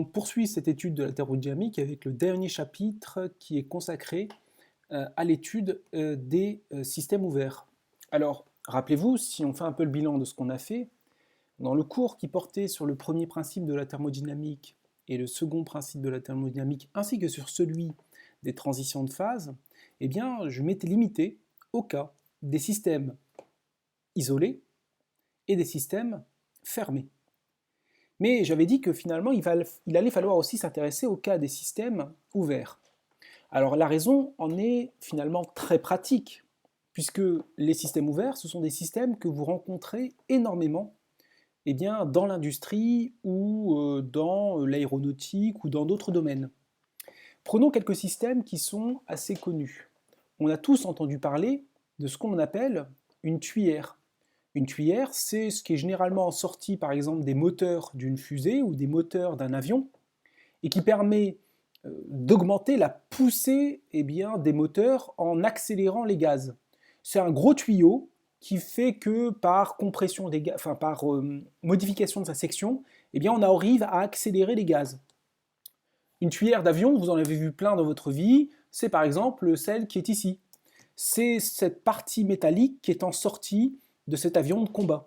On poursuit cette étude de la thermodynamique avec le dernier chapitre qui est consacré à l'étude des systèmes ouverts. Alors, rappelez-vous, si on fait un peu le bilan de ce qu'on a fait, dans le cours qui portait sur le premier principe de la thermodynamique et le second principe de la thermodynamique, ainsi que sur celui des transitions de phase, eh bien, je m'étais limité au cas des systèmes isolés et des systèmes fermés. Mais j'avais dit que finalement, il allait falloir aussi s'intéresser au cas des systèmes ouverts. Alors la raison en est finalement très pratique, puisque les systèmes ouverts, ce sont des systèmes que vous rencontrez énormément dans l'industrie ou dans l'aéronautique ou dans d'autres domaines. Prenons quelques systèmes qui sont assez connus. On a tous entendu parler de ce qu'on appelle une tuyère. Une tuyère, c'est ce qui est généralement sorti par exemple des moteurs d'une fusée ou des moteurs d'un avion et qui permet d'augmenter la poussée des moteurs en accélérant les gaz. C'est un gros tuyau qui fait que par compression des gaz, enfin par modification de sa section, on arrive à accélérer les gaz. Une tuyère d'avion, vous en avez vu plein dans votre vie, c'est par exemple celle qui est ici. C'est cette partie métallique qui est en sortie de cet avion de combat.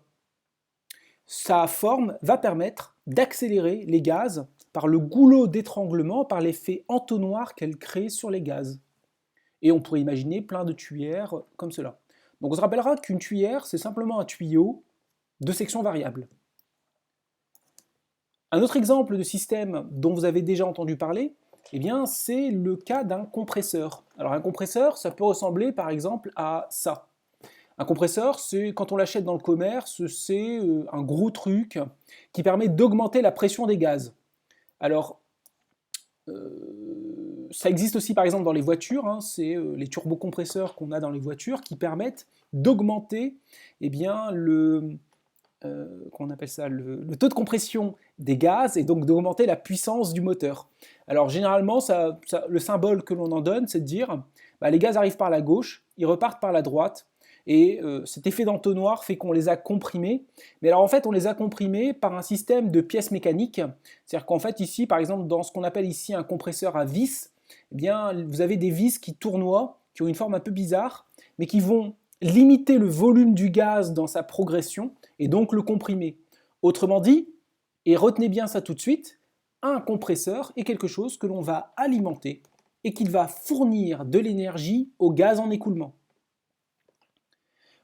Sa forme va permettre d'accélérer les gaz par le goulot d'étranglement, par l'effet entonnoir qu'elle crée sur les gaz. Et on pourrait imaginer plein de tuyères comme cela. Donc on se rappellera qu'une tuyère, c'est simplement un tuyau de section variable. Un autre exemple de système dont vous avez déjà entendu parler, c'est le cas d'un compresseur. Alors un compresseur, ça peut ressembler par exemple à ça. Un compresseur, c'est quand on l'achète dans le commerce, c'est un gros truc qui permet d'augmenter la pression des gaz. Alors, ça existe aussi par exemple dans les voitures, c'est les turbocompresseurs qu'on a dans les voitures qui permettent d'augmenter le taux de compression des gaz et donc d'augmenter la puissance du moteur. Alors généralement, le symbole que l'on en donne, c'est de dire les gaz arrivent par la gauche, ils repartent par la droite, et cet effet d'entonnoir fait qu'on les a comprimés. Mais alors en fait, on les a comprimés par un système de pièces mécaniques. C'est-à-dire qu'en fait, ici, par exemple, dans ce qu'on appelle ici un compresseur à vis, vous avez des vis qui tournoient, qui ont une forme un peu bizarre, mais qui vont limiter le volume du gaz dans sa progression et donc le comprimer. Autrement dit, et retenez bien ça tout de suite, un compresseur est quelque chose que l'on va alimenter et qui va fournir de l'énergie au gaz en écoulement.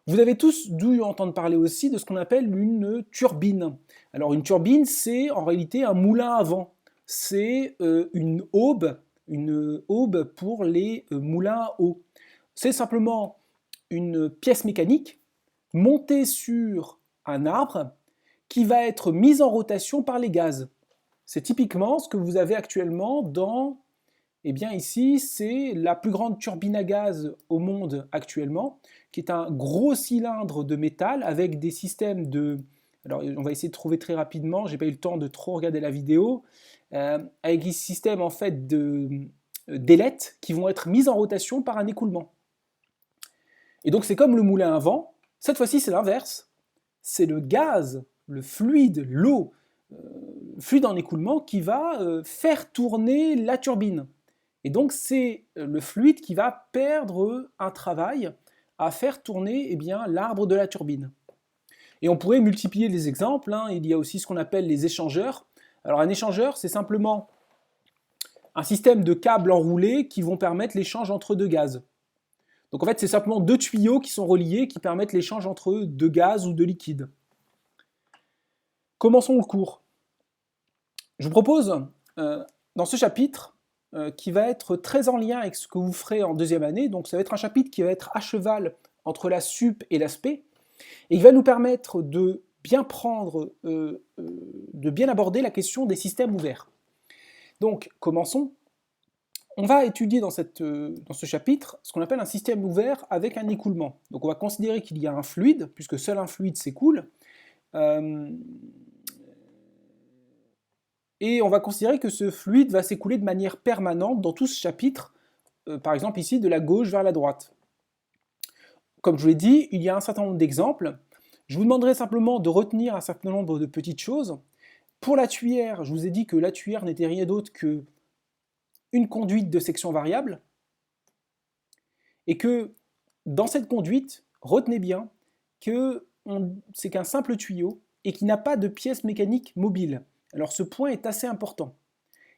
Vous avez tous dû entendre parler aussi de ce qu'on appelle une turbine. Alors une turbine, c'est en réalité un moulin à vent. C'est une aube pour les moulins à eau. C'est simplement une pièce mécanique montée sur un arbre qui va être mise en rotation par les gaz. C'est typiquement ce que vous avez actuellement dans... ici, c'est la plus grande turbine à gaz au monde actuellement, qui est un gros cylindre de métal avec des systèmes de... Alors, on va essayer de trouver très rapidement, j'ai pas eu le temps de trop regarder la vidéo, avec des systèmes en fait d'ailettes qui vont être mises en rotation par un écoulement. Et donc, c'est comme le moulin à vent, cette fois-ci, c'est l'inverse. C'est le gaz, le fluide, l'eau, fluide en écoulement qui va faire tourner la turbine. Et donc c'est le fluide qui va perdre un travail à faire tourner l'arbre de la turbine. Et on pourrait multiplier les exemples, il y a aussi ce qu'on appelle les échangeurs. Alors un échangeur, c'est simplement un système de câbles enroulés qui vont permettre l'échange entre deux gaz. Donc en fait, c'est simplement deux tuyaux qui sont reliés qui permettent l'échange entre deux gaz ou deux liquides. Commençons le cours. Je vous propose, dans ce chapitre, qui va être très en lien avec ce que vous ferez en deuxième année, donc ça va être un chapitre qui va être à cheval entre la sup et l'aspect, et il va nous permettre de bien de bien aborder la question des systèmes ouverts. Donc, commençons. On va étudier dans ce chapitre ce qu'on appelle un système ouvert avec un écoulement. Donc on va considérer qu'il y a un fluide, puisque seul un fluide s'écoule, et on va considérer que ce fluide va s'écouler de manière permanente dans tout ce chapitre, par exemple ici de la gauche vers la droite. Comme je vous l'ai dit, il y a un certain nombre d'exemples. Je vous demanderai simplement de retenir un certain nombre de petites choses. Pour la tuyère, je vous ai dit que la tuyère n'était rien d'autre que une conduite de section variable, et que dans cette conduite, retenez bien que c'est qu'un simple tuyau et qui n'a pas de pièce mécanique mobile. Alors ce point est assez important.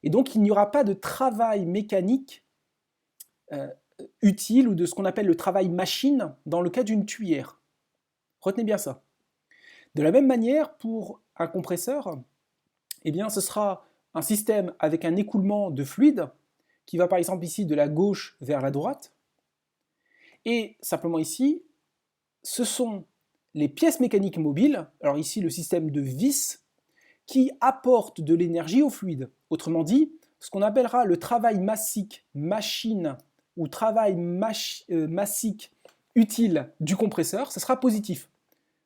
Et donc il n'y aura pas de travail mécanique utile ou de ce qu'on appelle le travail machine dans le cas d'une tuyère. Retenez bien ça. De la même manière, pour un compresseur, eh bien, ce sera un système avec un écoulement de fluide qui va par exemple ici de la gauche vers la droite. Et simplement ici, ce sont les pièces mécaniques mobiles, alors ici le système de vis, qui apportent de l'énergie au fluide. Autrement dit, ce qu'on appellera le travail massique machine ou travail massique utile du compresseur, ce sera positif.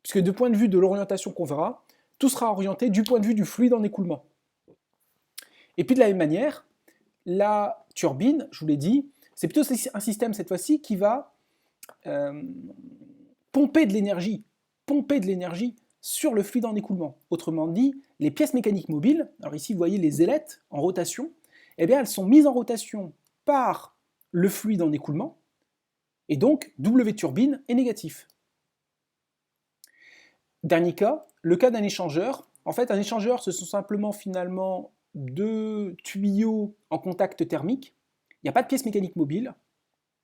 Puisque du point de vue de l'orientation qu'on verra, tout sera orienté du point de vue du fluide en écoulement. Et puis de la même manière, la turbine, je vous l'ai dit, c'est plutôt un système cette fois-ci qui va pomper de l'énergie sur le fluide en écoulement. Autrement dit, les pièces mécaniques mobiles, alors ici vous voyez les ailettes en rotation, eh bien elles sont mises en rotation par le fluide en écoulement, et donc W turbine est négatif. Dernier cas, le cas d'un échangeur. En fait, un échangeur, ce sont simplement finalement deux tuyaux en contact thermique. Il n'y a pas de pièce mécanique mobile,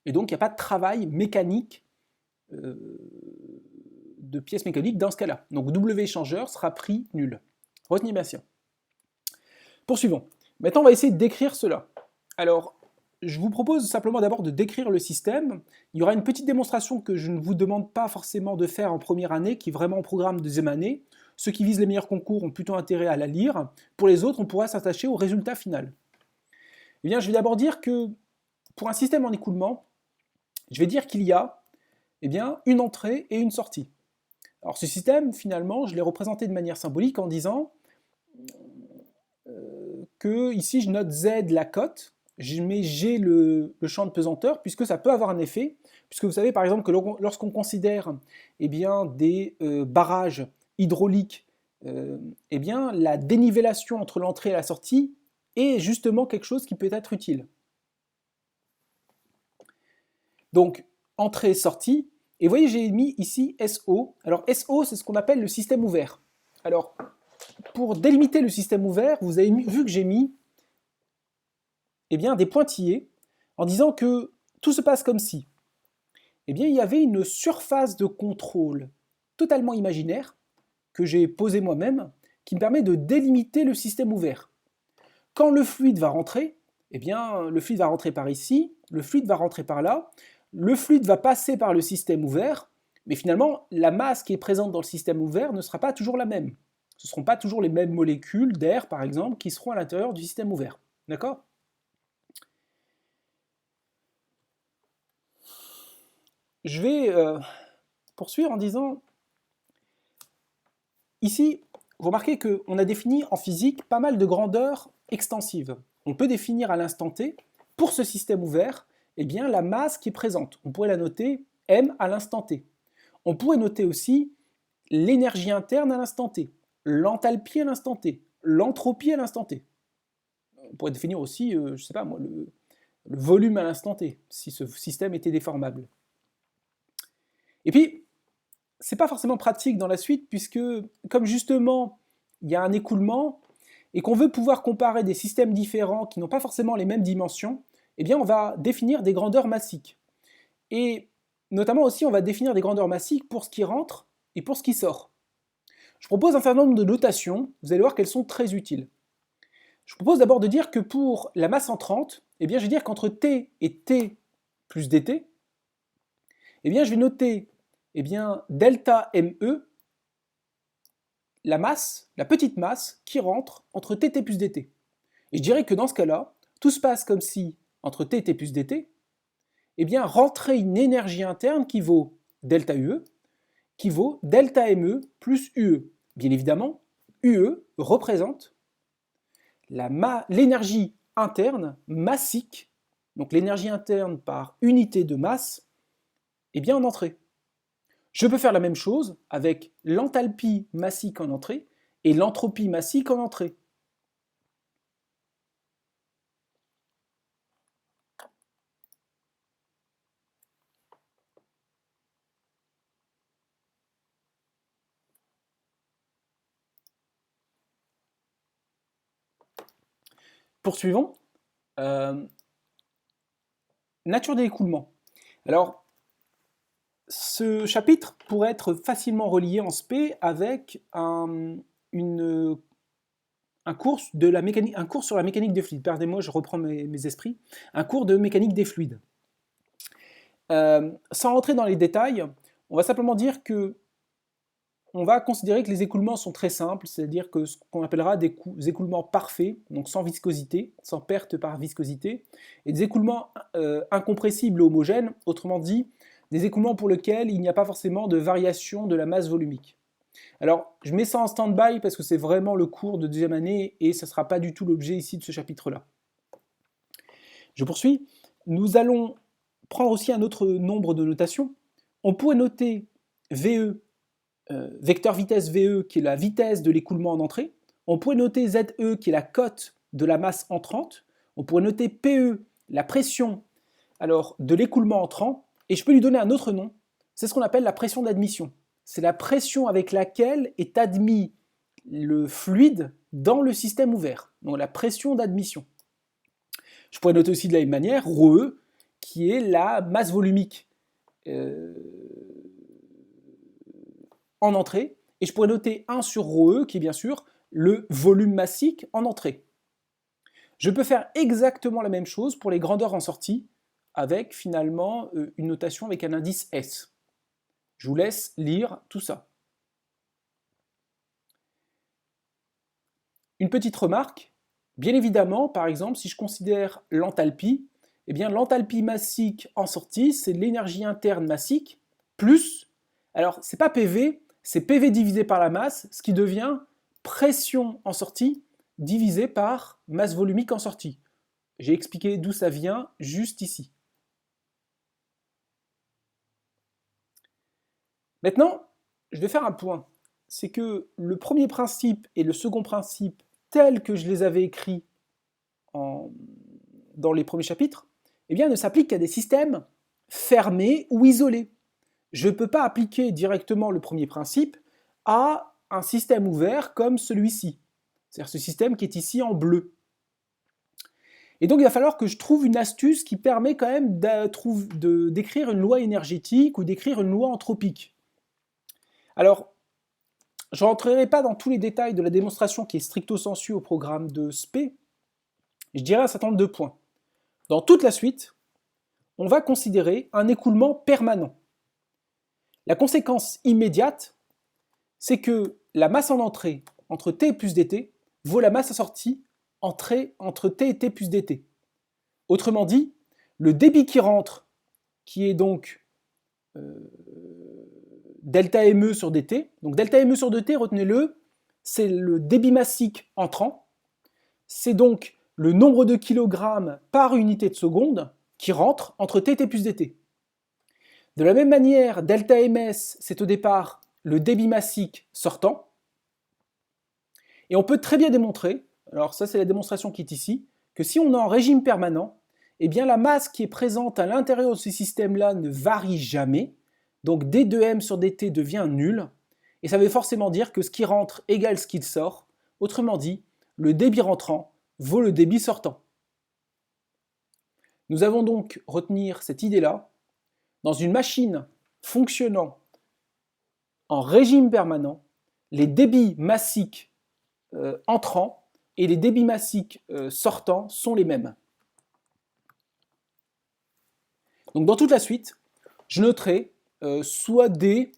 et donc il n'y a pas de travail mécanique de pièces mécaniques dans ce cas-là. Donc W échangeur sera prix nul. Retenez bien ça. Poursuivons. Maintenant, on va essayer de décrire cela. Alors, je vous propose simplement d'abord de décrire le système. Il y aura une petite démonstration que je ne vous demande pas forcément de faire en première année, qui est vraiment en programme de deuxième année. Ceux qui visent les meilleurs concours ont plutôt intérêt à la lire. Pour les autres, on pourra s'attacher au résultat final. Eh bien, je vais d'abord dire que pour un système en écoulement, je vais dire qu'il y a une entrée et une sortie. Alors ce système, finalement, je l'ai représenté de manière symbolique en disant que ici je note Z la cote, je mets G le champ de pesanteur, puisque ça peut avoir un effet, puisque vous savez par exemple que lorsqu'on considère des barrages hydrauliques, la dénivellation entre l'entrée et la sortie est justement quelque chose qui peut être utile. Donc, entrée-sortie, et vous voyez, j'ai mis ici SO. Alors SO, c'est ce qu'on appelle le système ouvert. Alors, pour délimiter le système ouvert, vous avez vu que j'ai mis des pointillés en disant que tout se passe comme si. Il y avait une surface de contrôle totalement imaginaire que j'ai posée moi-même qui me permet de délimiter le système ouvert. Quand le fluide va rentrer, le fluide va rentrer par ici, le fluide va rentrer par là, le fluide va passer par le système ouvert, mais finalement, la masse qui est présente dans le système ouvert ne sera pas toujours la même. Ce ne seront pas toujours les mêmes molécules d'air, par exemple, qui seront à l'intérieur du système ouvert. D'accord ? Je vais poursuivre en disant, ici, vous remarquez qu'on a défini en physique pas mal de grandeurs extensives. On peut définir à l'instant T, pour ce système ouvert, la masse qui est présente. On pourrait la noter M à l'instant T. On pourrait noter aussi l'énergie interne à l'instant T, l'enthalpie à l'instant T, l'entropie à l'instant T. On pourrait définir aussi, je ne sais pas moi, le volume à l'instant T, si ce système était déformable. Et puis, c'est pas forcément pratique dans la suite, puisque comme justement il y a un écoulement, et qu'on veut pouvoir comparer des systèmes différents qui n'ont pas forcément les mêmes dimensions, on va définir des grandeurs massiques. Et notamment aussi, on va définir des grandeurs massiques pour ce qui rentre et pour ce qui sort. Je propose un certain nombre de notations, vous allez voir qu'elles sont très utiles. Je propose d'abord de dire que pour la masse entrante, je vais dire qu'entre T et T plus dt, je vais noter delta ME, la masse, la petite masse qui rentre entre TT plus dt. Et je dirais que dans ce cas-là, tout se passe comme si, entre TT plus dt, rentrait une énergie interne qui vaut delta UE, qui vaut delta ME plus UE. Bien évidemment, UE représente l'énergie interne massique, donc l'énergie interne par unité de masse, en entrée. Je peux faire la même chose avec l'enthalpie massique en entrée et l'entropie massique en entrée. Poursuivons. Nature de l'écoulement. Alors, ce chapitre pourrait être facilement relié en SP avec un cours sur la mécanique des fluides. Pardonnez-moi, je reprends mes esprits. Un cours de mécanique des fluides. Sans rentrer dans les détails, on va simplement dire que on va considérer que les écoulements sont très simples, c'est-à-dire que ce qu'on appellera des écoulements parfaits, donc sans viscosité, sans perte par viscosité, et des écoulements incompressibles homogènes, autrement dit, des écoulements pour lesquels il n'y a pas forcément de variation de la masse volumique. Alors, je mets ça en stand-by parce que c'est vraiment le cours de deuxième année et ce ne sera pas du tout l'objet ici de ce chapitre-là. Je poursuis. Nous allons prendre aussi un autre nombre de notations. On pourrait noter VE, vecteur vitesse VE, qui est la vitesse de l'écoulement en entrée. On pourrait noter ZE, qui est la cote de la masse entrante. On pourrait noter PE, la pression de l'écoulement entrant. Et je peux lui donner un autre nom. C'est ce qu'on appelle la pression d'admission. C'est la pression avec laquelle est admis le fluide dans le système ouvert. Donc la pression d'admission. Je pourrais noter aussi de la même manière ρE, qui est la masse volumique en entrée, et je pourrais noter 1 sur ρE, qui est bien sûr le volume massique en entrée. Je peux faire exactement la même chose pour les grandeurs en sortie, avec finalement une notation avec un indice S. Je vous laisse lire tout ça. Une petite remarque, bien évidemment, par exemple, si je considère l'enthalpie, eh bien l'enthalpie massique en sortie, c'est l'énergie interne massique, plus, alors c'est pas PV, c'est PV divisé par la masse, ce qui devient pression en sortie divisé par masse volumique en sortie. J'ai expliqué d'où ça vient juste ici. Maintenant, je vais faire un point. C'est que le premier principe et le second principe, tels que je les avais écrits dans les premiers chapitres, eh bien, ne s'appliquent qu'à des systèmes fermés ou isolés. Je ne peux pas appliquer directement le premier principe à un système ouvert comme celui-ci. C'est-à-dire ce système qui est ici en bleu. Et donc il va falloir que je trouve une astuce qui permet quand même d'écrire une loi énergétique ou d'écrire une loi anthropique. Alors, je ne rentrerai pas dans tous les détails de la démonstration qui est stricto sensu au programme de SP. Je dirais un certain nombre de points. Dans toute la suite, on va considérer un écoulement permanent. La conséquence immédiate, c'est que la masse en entrée entre T plus dt vaut la masse à sortie entre T et T plus dt. Autrement dit, le débit qui rentre, qui est donc delta ME sur dt, donc delta ME sur dt, retenez-le, c'est le débit massique entrant, c'est donc le nombre de kilogrammes par unité de seconde qui rentre entre T et T plus dt. De la même manière, delta ms, c'est au départ le débit massique sortant, et on peut très bien démontrer, alors ça c'est la démonstration qui est ici, que si on est en régime permanent, eh bien la masse qui est présente à l'intérieur de ce système-là ne varie jamais, donc d2m sur dt devient nul, et ça veut forcément dire que ce qui rentre égale ce qui sort, autrement dit, le débit rentrant vaut le débit sortant. Nous allons donc retenir cette idée-là. Dans une machine fonctionnant en régime permanent, les débits massiques entrants et les débits massiques sortants sont les mêmes. Donc dans toute la suite, je noterai soit D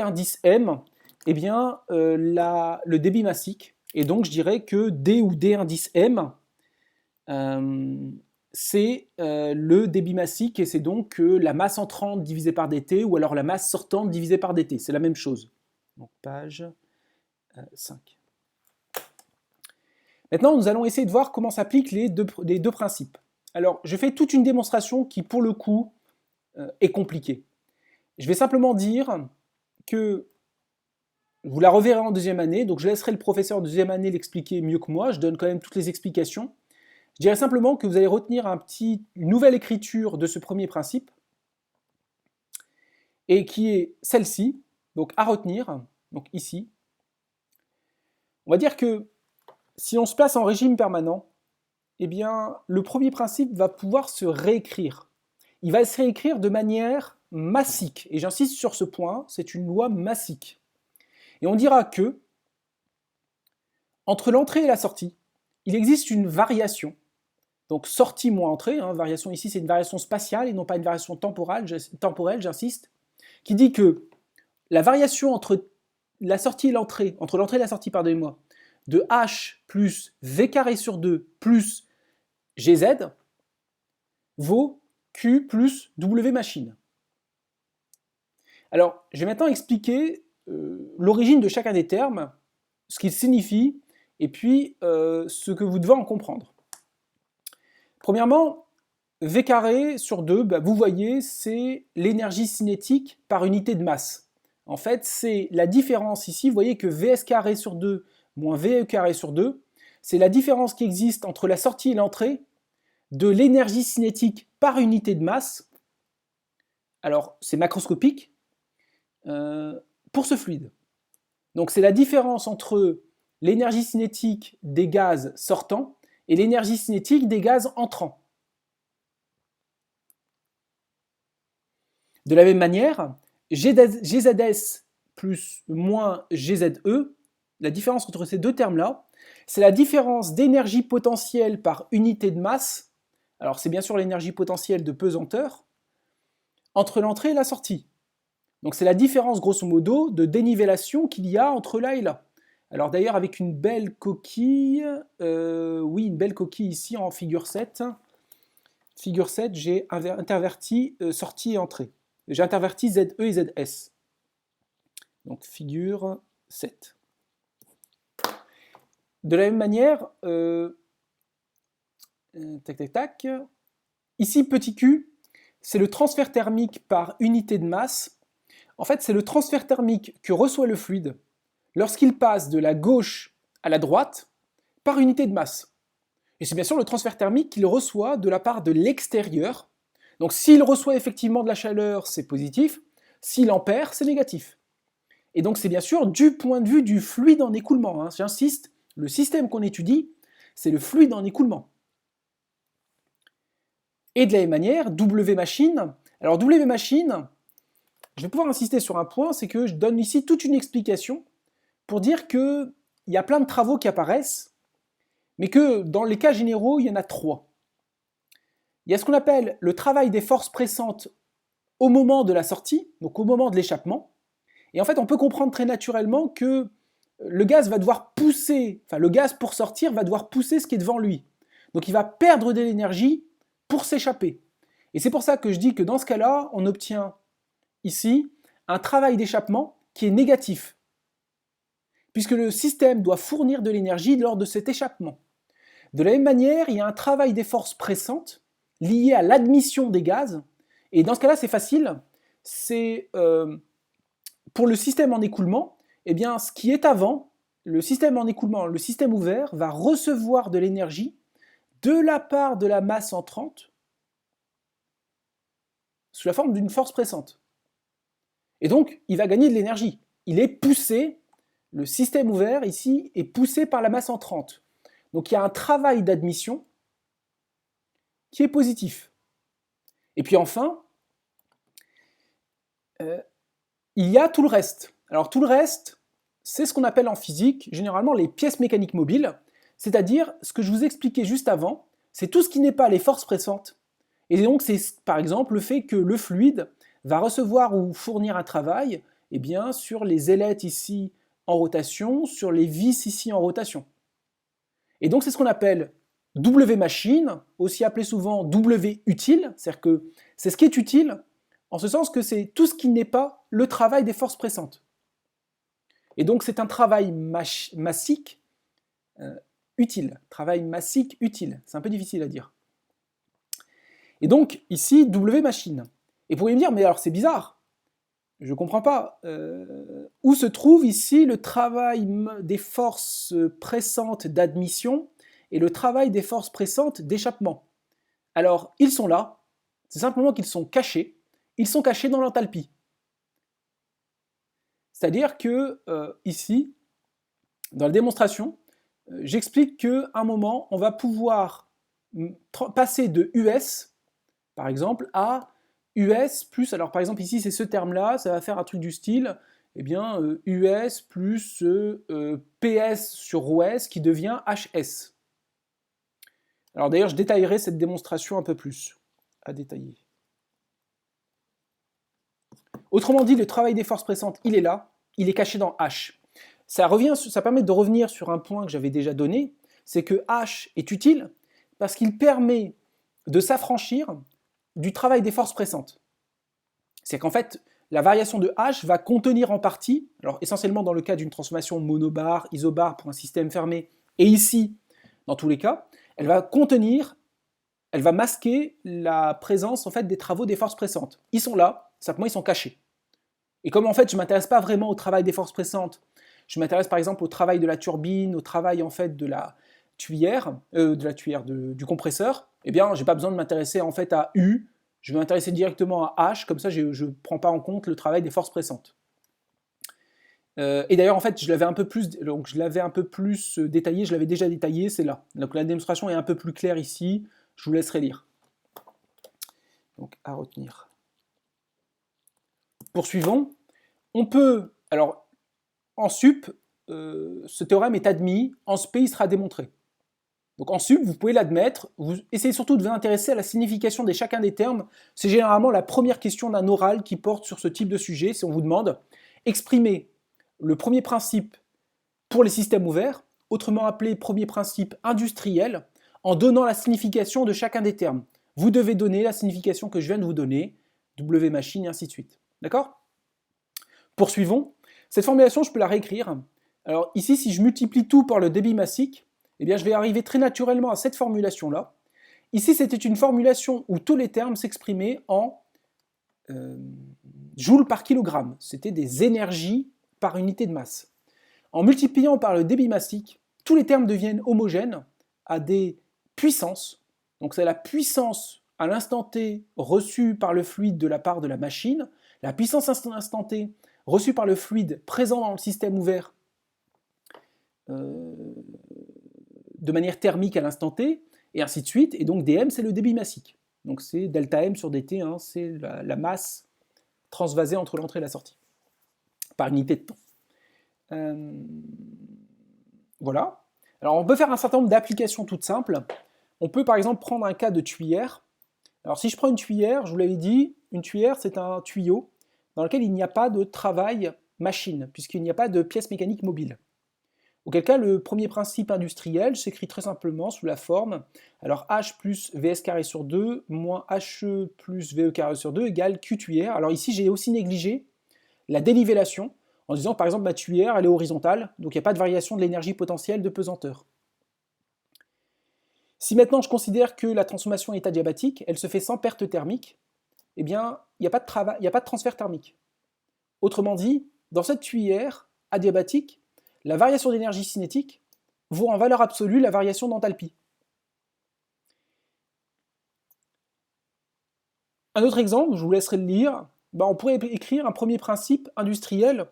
indice M, eh bien, le débit massique. Et donc je dirais que D ou D indice M, c'est le débit massique et c'est donc la masse entrante divisée par dt ou alors la masse sortante divisée par dt. C'est la même chose. Donc page 5. Maintenant, nous allons essayer de voir comment s'appliquent les deux principes. Alors, je fais toute une démonstration qui, pour le coup, est compliquée. Je vais simplement dire que Vous la reverrez en deuxième année, donc je laisserai le professeur de deuxième année l'expliquer mieux que moi, je donne quand même toutes les explications. Je dirais simplement que vous allez retenir une nouvelle écriture de ce premier principe, et qui est celle-ci, donc à retenir, donc ici. On va dire que si on se place en régime permanent, eh bien, le premier principe va pouvoir se réécrire. Il va se réécrire de manière massique, et j'insiste sur ce point, c'est une loi massique. Et on dira que, entre l'entrée et la sortie, il existe une variation. Donc sortie moins entrée, variation ici c'est une variation spatiale et non pas une variation temporelle, j'insiste, qui dit que la variation entre la sortie et l'entrée, entre l'entrée et la sortie, pardonnez-moi, de h plus v carré sur 2 plus gz vaut q plus w machine. Alors, je vais maintenant expliquer l'origine de chacun des termes, ce qu'ils signifient, et puis ce que vous devez en comprendre. Premièrement, v carré sur 2, vous voyez, c'est l'énergie cinétique par unité de masse. En fait, c'est la différence ici, vous voyez que Vs carré sur 2 moins Ve carré sur 2, c'est la différence qui existe entre la sortie et l'entrée de l'énergie cinétique par unité de masse. Alors, c'est macroscopique pour ce fluide. Donc, c'est la différence entre l'énergie cinétique des gaz sortants et l'énergie cinétique des gaz entrants. De la même manière, GZS plus moins GZE, la différence entre ces deux termes-là, c'est la différence d'énergie potentielle par unité de masse, alors c'est bien sûr l'énergie potentielle de pesanteur, entre l'entrée et la sortie. Donc c'est la différence grosso modo de dénivellation qu'il y a entre là et là. Alors d'ailleurs avec une belle coquille, oui une belle coquille ici en figure 7. Figure 7, j'ai interverti sortie et entrée. J'ai interverti ZE et ZS. Donc figure 7. De la même manière, ici petit q, c'est le transfert thermique par unité de masse. En fait, c'est le transfert thermique que reçoit le fluide lorsqu'il passe de la gauche à la droite par unité de masse. Et c'est bien sûr le transfert thermique qu'il reçoit de la part de l'extérieur. Donc s'il reçoit effectivement de la chaleur, c'est positif. S'il en perd, c'est négatif. Et donc c'est bien sûr du point de vue du fluide en écoulement. J'insiste, le système qu'on étudie, c'est le fluide en écoulement. Et de la même manière, W machine. Alors W machine, je vais pouvoir insister sur un point, c'est que je donne ici toute une explication pour dire qu'il y a plein de travaux qui apparaissent, mais que dans les cas généraux, il y en a 3. Il y a ce qu'on appelle le travail des forces pressantes au moment de la sortie, donc au moment de l'échappement. Et en fait, on peut comprendre très naturellement que le gaz va devoir pousser, enfin le gaz pour sortir va devoir pousser ce qui est devant lui. Donc il va perdre de l'énergie pour s'échapper. Et c'est pour ça que je dis que dans ce cas-là, on obtient ici un travail d'échappement qui est négatif, puisque le système doit fournir de l'énergie lors de cet échappement. De la même manière, il y a un travail des forces pressantes lié à l'admission des gaz, et dans ce cas-là, c'est facile, c'est pour le système en écoulement, eh bien, ce qui est avant, le système en écoulement, le système ouvert, va recevoir de l'énergie de la part de la masse entrante sous la forme d'une force pressante. Et donc, il va gagner de l'énergie. Il est poussé, le système ouvert ici est poussé par la masse entrante. Donc il y a un travail d'admission qui est positif. Et puis enfin, il y a tout le reste. Alors tout le reste, c'est ce qu'on appelle en physique généralement les pièces mécaniques mobiles, c'est-à-dire ce que je vous expliquais juste avant, c'est tout ce qui n'est pas les forces pressantes. Et donc c'est par exemple le fait que le fluide va recevoir ou fournir un travail sur les ailettes ici en rotation, sur les vis ici en rotation. Et donc c'est ce qu'on appelle W machine, aussi appelé souvent W utile, c'est-à-dire que c'est ce qui est utile, en ce sens que c'est tout ce qui n'est pas le travail des forces pressantes. Et donc c'est un travail massique utile, travail massique utile, c'est un peu difficile à dire. Et donc ici, W machine. Et vous pourriez me dire, mais alors c'est bizarre, Je ne comprends pas. Où se trouve ici le travail des forces pressantes d'admission et le travail des forces pressantes d'échappement? Alors, ils sont là, c'est simplement qu'ils sont cachés. Ils sont cachés dans l'enthalpie. C'est-à-dire que ici, dans la démonstration, j'explique qu'à un moment, on va pouvoir passer de US, par exemple, à US plus, alors par exemple ici c'est ce terme-là, ça va faire un truc du style, eh bien US plus PS sur OS qui devient HS. Alors d'ailleurs je détaillerai cette démonstration un peu plus, à détailler. Autrement dit, le travail des forces pressantes, il est là, il est caché dans H. Ça permet de revenir sur un point que j'avais déjà donné, c'est que H est utile parce qu'il permet de s'affranchir du travail des forces pressantes. C'est qu'en fait, la variation de H va contenir en partie, alors essentiellement dans le cas d'une transformation monobar, isobar pour un système fermé, et ici, dans tous les cas, elle va contenir, elle va masquer la présence en fait des travaux des forces pressantes. Ils sont là, simplement ils sont cachés. Et comme en fait je ne m'intéresse pas vraiment au travail des forces pressantes, je m'intéresse par exemple au travail de la turbine, au travail en fait de la tuyère, du compresseur, eh bien j'ai pas besoin de m'intéresser en fait à U, je vais m'intéresser directement à H, comme ça je ne prends pas en compte le travail des forces pressantes. Et d'ailleurs en fait je l'avais un peu plus détaillé, je l'avais déjà détaillé, c'est là. Donc la démonstration est un peu plus claire ici, je vous laisserai lire. Donc à retenir. Poursuivons. On peut, alors en sup, ce théorème est admis, en sp il sera démontré. Donc en sup, vous pouvez l'admettre, vous essayez surtout de vous intéresser à la signification de chacun des termes. C'est généralement la première question d'un oral qui porte sur ce type de sujet, si on vous demande, exprimer le premier principe pour les systèmes ouverts, autrement appelé premier principe industriel, en donnant la signification de chacun des termes. Vous devez donner la signification que je viens de vous donner, W machine et ainsi de suite. D'accord ? Poursuivons. Cette formulation, je peux la réécrire. Alors ici, si je multiplie tout par le débit massique, eh bien, je vais arriver très naturellement à cette formulation-là. Ici, c'était une formulation où tous les termes s'exprimaient en joules par kilogramme. C'était des énergies par unité de masse. En multipliant par le débit massique, tous les termes deviennent homogènes à des puissances. Donc c'est la puissance à l'instant T reçue par le fluide de la part de la machine, la puissance à l'instant T reçue par le fluide présent dans le système ouvert de manière thermique à l'instant T, et ainsi de suite. Et donc dm, c'est le débit massique. Donc c'est delta m sur dt, hein, c'est la masse transvasée entre l'entrée et la sortie, par unité de temps. Voilà. Alors on peut faire un certain nombre d'applications toutes simples. On peut par exemple prendre un cas de tuyère. Alors si je prends une tuyère, je vous l'avais dit, une tuyère c'est un tuyau dans lequel il n'y a pas de travail machine, puisqu'il n'y a pas de pièce mécanique mobile. Auquel cas, le premier principe industriel s'écrit très simplement sous la forme, alors H plus Vs carré sur 2 moins HE plus VE carré sur 2 égale Q tuyère. Alors ici, j'ai aussi négligé la dénivellation, en disant par exemple ma tuyère, elle est horizontale, donc il n'y a pas de variation de l'énergie potentielle de pesanteur. Si maintenant je considère que la transformation est adiabatique, elle se fait sans perte thermique, eh bien, il n'y a pas de transfert thermique. Autrement dit, dans cette tuyère adiabatique, la variation d'énergie cinétique vaut en valeur absolue la variation d'enthalpie. Un autre exemple, je vous laisserai le lire, on pourrait écrire un premier principe industriel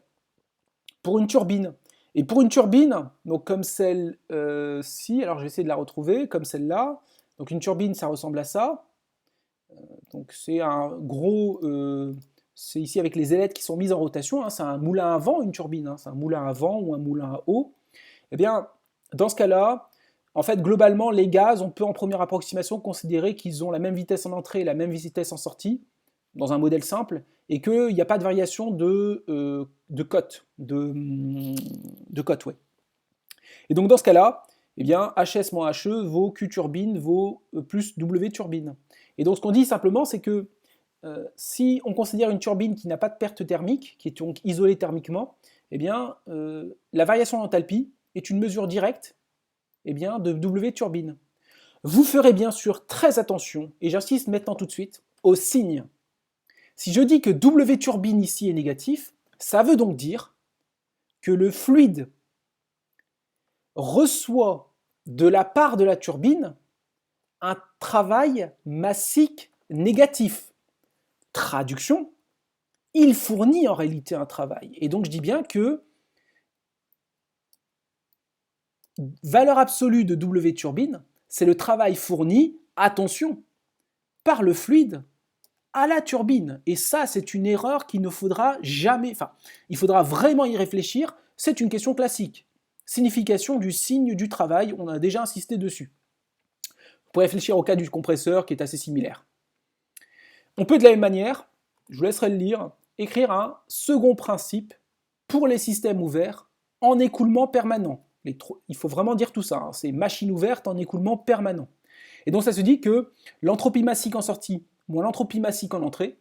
pour une turbine. Et pour une turbine, donc comme celle-ci, alors je vais essayer de la retrouver, comme celle-là, donc une turbine ça ressemble à ça, donc c'est un gros, c'est ici avec les ailettes qui sont mises en rotation, hein, c'est un moulin à vent une turbine, hein, c'est un moulin à vent ou un moulin à eau. Eh bien, dans ce cas-là, en fait, globalement, les gaz, on peut en première approximation considérer qu'ils ont la même vitesse en entrée et la même vitesse en sortie, dans un modèle simple, et qu'il n'y a pas de variation de cote, de cote, ouais. Et donc dans ce cas-là, eh bien, HS moins HE vaut Q turbine vaut plus W turbine. Et donc ce qu'on dit simplement, c'est que si on considère une turbine qui n'a pas de perte thermique, qui est donc isolée thermiquement, eh bien, la variation d'enthalpie est une mesure directe de W turbine. Vous ferez bien sûr très attention, et j'insiste maintenant tout de suite, aux signes. Si je dis que W turbine ici est négatif, ça veut donc dire que le fluide reçoit de la part de la turbine un travail massique négatif. Traduction, il fournit en réalité un travail. Et donc je dis bien que valeur absolue de W turbine, c'est le travail fourni, attention, par le fluide à la turbine. Et ça, c'est une erreur qu'il ne faudra jamais... Enfin, il faudra vraiment y réfléchir. C'est une question classique. Signification du signe du travail, on a déjà insisté dessus. Vous pouvez réfléchir au cas du compresseur qui est assez similaire. On peut de la même manière, je vous laisserai le lire, écrire un second principe pour les systèmes ouverts en écoulement permanent. Il faut vraiment dire tout ça, hein, c'est machine ouverte en écoulement permanent. Et donc ça se dit que l'entropie massique en sortie moins l'entropie massique en entrée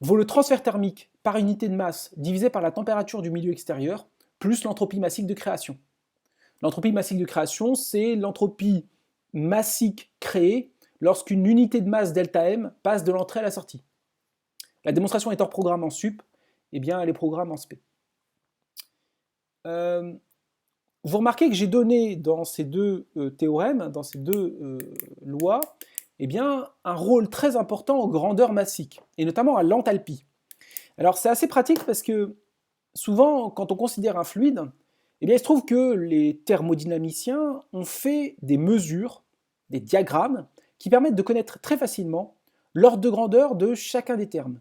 vaut le transfert thermique par unité de masse divisé par la température du milieu extérieur plus l'entropie massique de création. L'entropie massique de création, c'est l'entropie massique créée lorsqu'une unité de masse delta M passe de l'entrée à la sortie. La démonstration est hors programme en sup, eh bien elle est programme en sp. Vous remarquez que j'ai donné dans ces deux théorèmes, dans ces deux lois, eh bien, un rôle très important aux grandeurs massiques, et notamment à l'enthalpie. Alors c'est assez pratique parce que souvent, quand on considère un fluide, eh bien, il se trouve que les thermodynamiciens ont fait des mesures, des diagrammes, qui permettent de connaître très facilement l'ordre de grandeur de chacun des termes.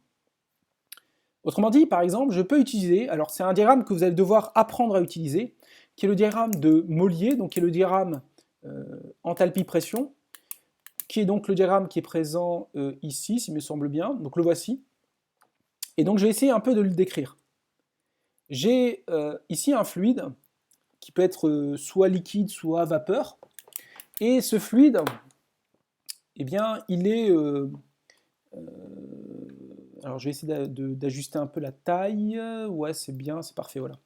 Autrement dit, par exemple, je peux utiliser, alors c'est un diagramme que vous allez devoir apprendre à utiliser, qui est le diagramme de Mollier, donc qui est le diagramme enthalpie-pression, qui est donc le diagramme qui est présent ici, s'il me semble bien, donc le voici. Et donc je vais essayer un peu de le décrire. J'ai ici un fluide qui peut être soit liquide, soit vapeur, et ce fluide, eh bien, il est... alors je vais essayer d'ajuster un peu la taille, ouais c'est bien, c'est parfait, voilà.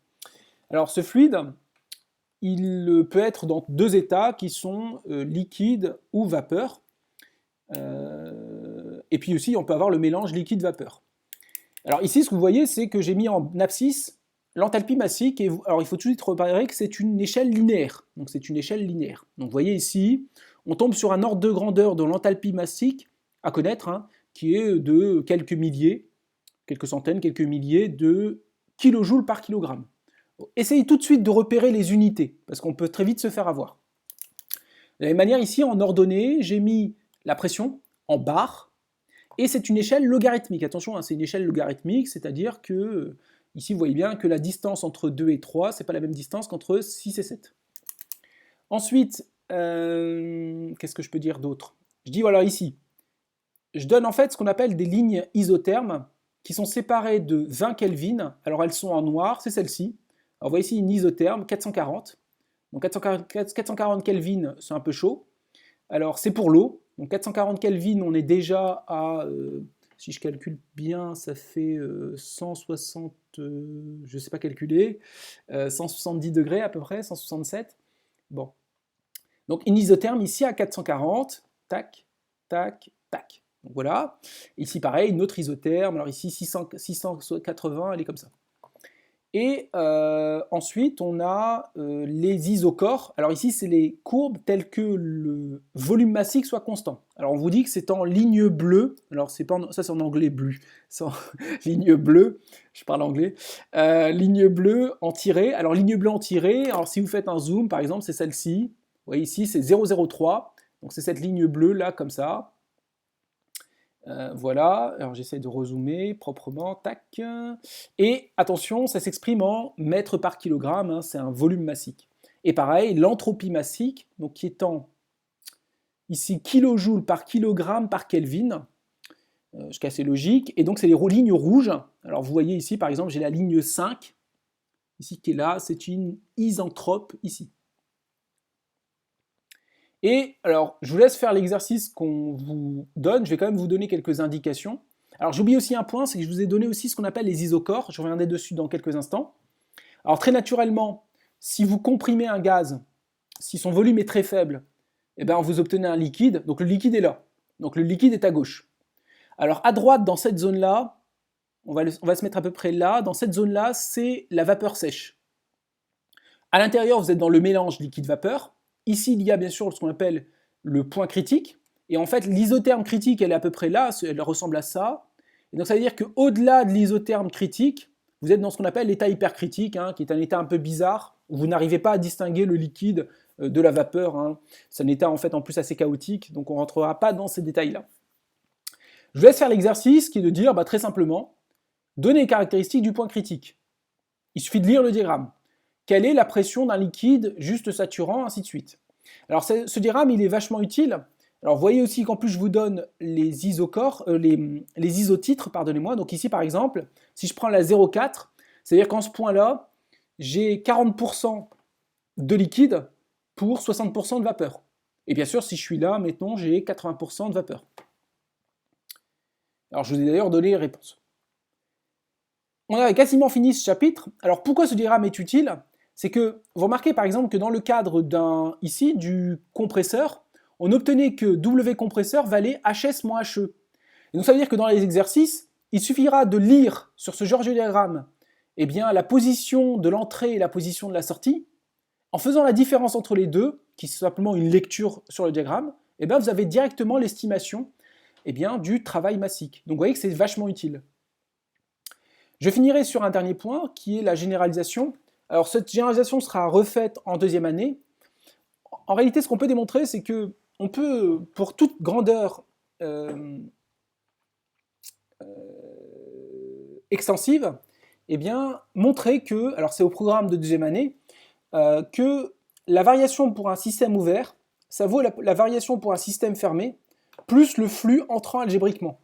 Alors ce fluide, il peut être dans deux états qui sont liquide ou vapeur, et puis aussi on peut avoir le mélange liquide-vapeur. Alors ici ce que vous voyez c'est que j'ai mis en abscisse l'enthalpie massique, et alors il faut tout de suite repérer que c'est une échelle linéaire, donc c'est une échelle linéaire. Donc vous voyez ici, on tombe sur un ordre de grandeur de l'enthalpie massique à connaître, hein, qui est de quelques milliers, quelques centaines, quelques milliers de kilojoules par kilogramme. Essayez tout de suite de repérer les unités, parce qu'on peut très vite se faire avoir. De la même manière, ici, en ordonnée, j'ai mis la pression en barres, et c'est une échelle logarithmique. Attention, hein, c'est une échelle logarithmique, c'est-à-dire que, ici, vous voyez bien que la distance entre 2 et 3, c'est pas la même distance qu'entre 6 et 7. Ensuite, qu'est-ce que je peux dire d'autre? Je dis, voilà, ici, je donne en fait ce qu'on appelle des lignes isothermes, qui sont séparées de 20 Kelvin. Alors, elles sont en noir, c'est celle-ci. Alors, vous voyez ici une isotherme, 440. Donc 440 Kelvin, c'est un peu chaud. Alors c'est pour l'eau. Donc 440 Kelvin, on est déjà à, si je calcule bien, ça fait 160, je ne sais pas calculer, 170 degrés à peu près, 167. Bon. Donc une isotherme ici à 440, tac, tac, tac. Donc voilà. Ici pareil, une autre isotherme. Alors ici 680, elle est comme ça. Et ensuite, on a les isochores. Alors ici, c'est les courbes telles que le volume massique soit constant. Alors on vous dit que c'est en ligne bleue. Alors c'est pas ça, c'est en anglais bleu. C'est en ligne bleue. Je parle anglais. Ligne bleue en tirée. Alors ligne bleue en tirée. Alors si vous faites un zoom, par exemple, c'est celle-ci. Vous voyez ici, c'est 0,03. Donc c'est cette ligne bleue là, comme ça. Voilà, alors j'essaie de rezoomer proprement, tac. Et attention, ça s'exprime en mètres par kilogramme, hein, c'est un volume massique. Et pareil, l'entropie massique, donc qui est en ici kilojoules par kilogramme par Kelvin, jusqu'à assez logique, et donc c'est les lignes rouges. Alors vous voyez ici, par exemple, j'ai la ligne 5, ici qui est là, c'est une isentrope ici. Et alors, je vous laisse faire l'exercice qu'on vous donne, je vais quand même vous donner quelques indications. Alors j'oublie aussi un point, c'est que je vous ai donné aussi ce qu'on appelle les isochores, je reviendrai dessus dans quelques instants. Alors très naturellement, si vous comprimez un gaz, si son volume est très faible, eh bien vous obtenez un liquide, donc le liquide est là, donc le liquide est à gauche. Alors à droite, dans cette zone-là, on va se mettre à peu près là, dans cette zone-là, c'est la vapeur sèche. À l'intérieur, vous êtes dans le mélange liquide-vapeur. Ici, il y a bien sûr ce qu'on appelle le point critique. Et en fait, l'isotherme critique, elle est à peu près là, elle ressemble à ça. Et donc ça veut dire qu'au-delà de l'isotherme critique, vous êtes dans ce qu'on appelle l'état hypercritique, hein, qui est un état un peu bizarre, où vous n'arrivez pas à distinguer le liquide de la vapeur. Hein. C'est un état en fait en plus assez chaotique, donc on ne rentrera pas dans ces détails-là. Je vous laisse faire l'exercice qui est de dire très simplement, donnez les caractéristiques du point critique. Il suffit de lire le diagramme. Quelle est la pression d'un liquide juste saturant, ainsi de suite. Alors ce diagramme, il est vachement utile. Alors vous voyez aussi qu'en plus je vous donne les isocorps, les isotitres, pardonnez-moi. Donc ici par exemple, si je prends la 0,4, c'est-à-dire qu'en ce point-là, j'ai 40% de liquide pour 60% de vapeur. Et bien sûr, si je suis là, mettons, j'ai 80% de vapeur. Alors je vous ai d'ailleurs donné les réponses. On a quasiment fini ce chapitre. Alors pourquoi ce diagramme est utile? C'est que vous remarquez par exemple que dans le cadre du compresseur, on obtenait que W compresseur valait HS moins HE. Et donc ça veut dire que dans les exercices, il suffira de lire sur ce genre de diagramme la position de l'entrée et la position de la sortie. En faisant la différence entre les deux, qui est simplement une lecture sur le diagramme, vous avez directement l'estimation du travail massique. Donc vous voyez que c'est vachement utile. Je finirai sur un dernier point qui est la généralisation. Alors cette généralisation sera refaite en deuxième année. En réalité, ce qu'on peut démontrer, c'est que on peut, pour toute grandeur extensive, montrer que, alors c'est au programme de deuxième année, que la variation pour un système ouvert, ça vaut la variation pour un système fermé, plus le flux entrant algébriquement.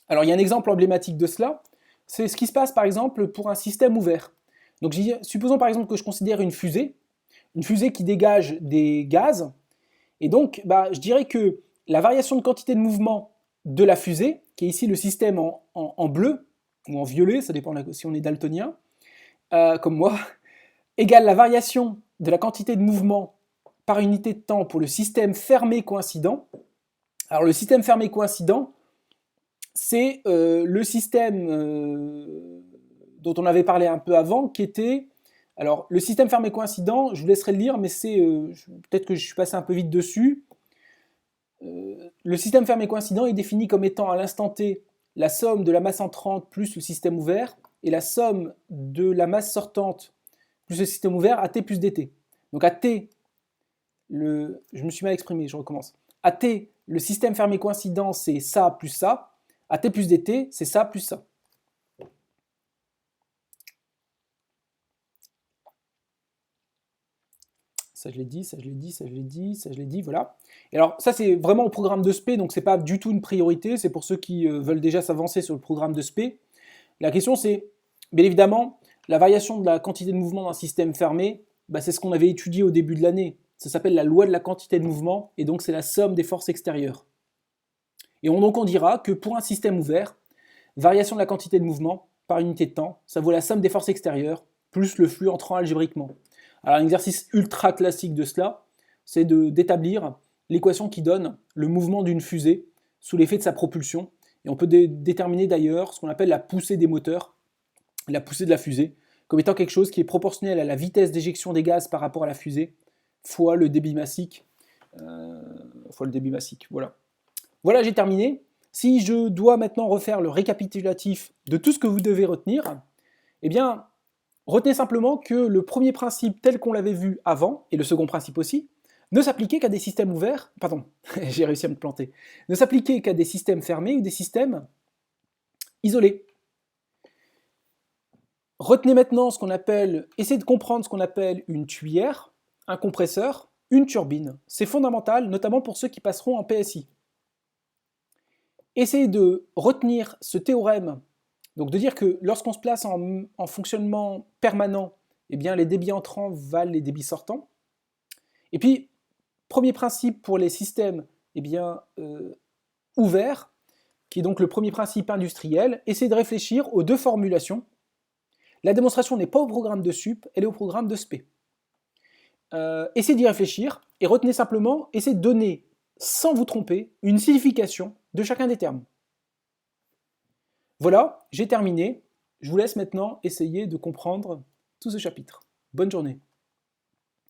Alors il y a un exemple emblématique de cela, c'est ce qui se passe par exemple pour un système ouvert. Donc supposons par exemple que je considère une fusée qui dégage des gaz, et donc je dirais que la variation de quantité de mouvement de la fusée, qui est ici le système en bleu, ou en violet, ça dépend si on est daltonien, comme moi, égale la variation de la quantité de mouvement par unité de temps pour le système fermé coïncident. Alors le système fermé coïncident, c'est le système dont on avait parlé un peu avant, qui était... Alors le système fermé coïncident, je vous laisserai le lire, mais c'est... peut-être que je suis passé un peu vite dessus. Le système fermé coïncident est défini comme étant à l'instant T la somme de la masse entrante plus le système ouvert, et la somme de la masse sortante plus le système ouvert à T plus dt. Donc à T, je me suis mal exprimé, je recommence. À T, le système fermé coïncident, c'est ça plus ça. À T plus dt, c'est ça plus ça. Ça je l'ai dit, ça je l'ai dit, ça je l'ai dit, ça je l'ai dit, voilà. Et alors ça c'est vraiment au programme de SP, donc c'est pas du tout une priorité, c'est pour ceux qui veulent déjà s'avancer sur le programme de SP. La question c'est, bien évidemment, la variation de la quantité de mouvement d'un système fermé, c'est ce qu'on avait étudié au début de l'année. Ça s'appelle la loi de la quantité de mouvement, et donc c'est la somme des forces extérieures. Et donc on dira que pour un système ouvert, variation de la quantité de mouvement par unité de temps, ça vaut la somme des forces extérieures plus le flux entrant algébriquement. Alors un exercice ultra classique de cela, c'est d'établir l'équation qui donne le mouvement d'une fusée sous l'effet de sa propulsion. Et on peut déterminer d'ailleurs ce qu'on appelle la poussée des moteurs, la poussée de la fusée, comme étant quelque chose qui est proportionnel à la vitesse d'éjection des gaz par rapport à la fusée, fois le débit massique. Voilà. Voilà, j'ai terminé. Si je dois maintenant refaire le récapitulatif de tout ce que vous devez retenir, retenez simplement que le premier principe tel qu'on l'avait vu avant, et le second principe aussi, ne s'appliquait qu'à des systèmes ouverts, pardon, j'ai réussi à me planter, ne s'appliquait qu'à des systèmes fermés ou des systèmes isolés. Retenez maintenant essayez de comprendre ce qu'on appelle une tuyère, un compresseur, une turbine. C'est fondamental, notamment pour ceux qui passeront en PSI. Essayez de retenir ce théorème, donc de dire que lorsqu'on se place en fonctionnement permanent, les débits entrants valent les débits sortants. Et puis, premier principe pour les systèmes ouverts, qui est donc le premier principe industriel, essayez de réfléchir aux deux formulations. La démonstration n'est pas au programme de SUP, elle est au programme de SP. Essayez d'y réfléchir et retenez simplement, essayez de donner, sans vous tromper, une signification de chacun des termes. Voilà, j'ai terminé. Je vous laisse maintenant essayer de comprendre tout ce chapitre. Bonne journée.